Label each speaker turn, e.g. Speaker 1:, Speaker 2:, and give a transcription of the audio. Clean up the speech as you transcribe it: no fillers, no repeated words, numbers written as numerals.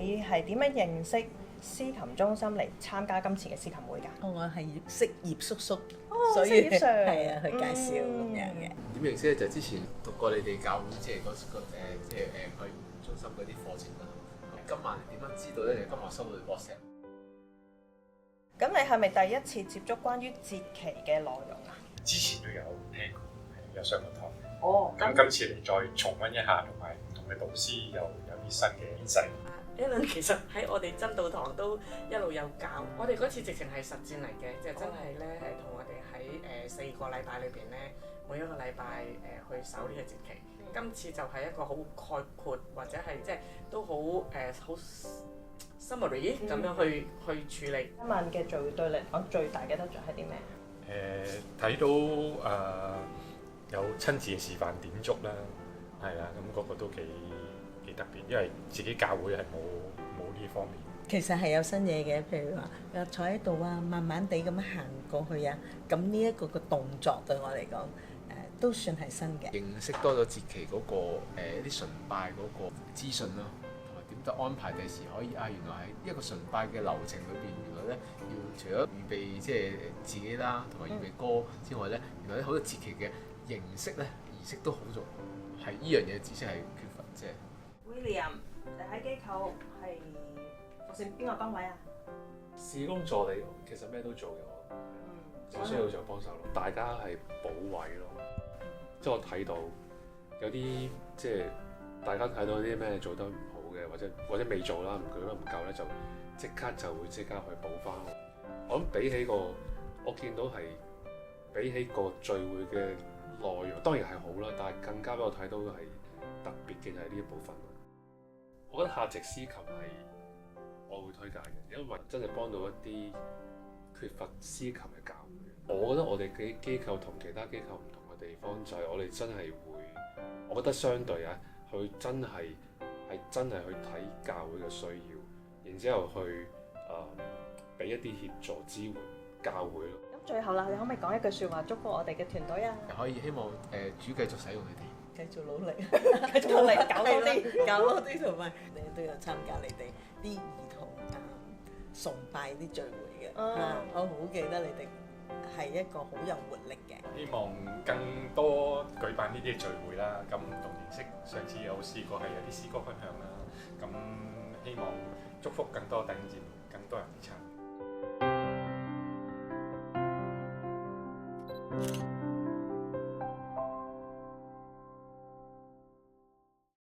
Speaker 1: 你係點樣認識司琴中心嚟參加今次嘅司琴會㗎？
Speaker 2: 我係識葉叔叔，
Speaker 1: 所以
Speaker 2: 係啊，去介紹咁樣嘅。
Speaker 3: 點認識咧？就之前讀過你哋教會即係去中心嗰啲課程啦。今晚點樣知道咧？今日收到 WhatsApp。
Speaker 1: 咁你係咪第一次接觸關於節期嘅內容啊？
Speaker 4: 之前都有聽過，有上過堂。
Speaker 1: 哦，
Speaker 4: 咁今次嚟再重溫一下，同埋唔同嘅導師有啲新嘅演示。
Speaker 5: Alan 其實喺我哋真道堂都一路有教，我哋嗰次直情係實戰嚟嘅，就真係咧係同我哋喺4個禮拜裏邊咧，每一個禮拜去守呢個節期。今次就係一個好概括或者係即係都好好 summary 咁樣去處理。
Speaker 1: 今晚嘅聚會對你嚟講最大嘅得着係啲咩？
Speaker 4: 睇到有親自嘅示範點足啦，係啦，咁嗰個都幾特別，因為自己教會係冇呢方面。
Speaker 2: 其實係有新嘢嘅，譬如話坐喺度啊，慢慢地咁樣行過去啊，咁呢一個嘅動作對我嚟講都算係新嘅。
Speaker 3: 認識多咗節期嗰個啲崇拜嗰個資訊咯，同埋點得安排第時可以原來喺一個崇拜嘅流程裏邊，原來咧要除咗預備即係自己啦，同埋預備歌之外咧，原來咧好多節期嘅形式咧儀式都好重要，係依樣嘢知識係缺乏即係。
Speaker 1: William，你喺機構係服侍邊個崗位啊？
Speaker 6: 事工助理其實咩都做嘅我，有需要就幫手咯。大家係補位咯，即係我睇到有啲即係大家睇到啲咩做得唔好嘅，或者未做啦，佢覺得唔夠咧，就即刻去補翻。我諗比起我見到係比起個聚會嘅內容，當然係好啦，但係更加俾我睇到係特別嘅就係呢一部分。我覺得夏值司琴係我會推介嘅，因為真係幫到一啲缺乏司琴嘅教會。我覺得我哋嘅機構同其他機構唔同嘅地方就係我哋真係會，我覺得相對去真係去睇教會嘅需要，然之後去俾一啲協助支援教會咯。
Speaker 1: 咁最後啦，你可唔可以講一句説話祝福我哋嘅團隊啊？
Speaker 3: 可以希望主繼續使用你哋。
Speaker 2: 繼續努力，
Speaker 1: 繼續努力搞多啲，
Speaker 2: 搞多啲，同埋你都有參加你哋啲兒童崇拜啲聚會嘅。我好記得你哋係一個好有活力嘅。
Speaker 4: 希望更多舉辦呢啲聚會啦，咁唔同形式。上次有試過係有啲詩歌分享啦，咁希望祝福更多弟兄姊妹，更多人嚟參與。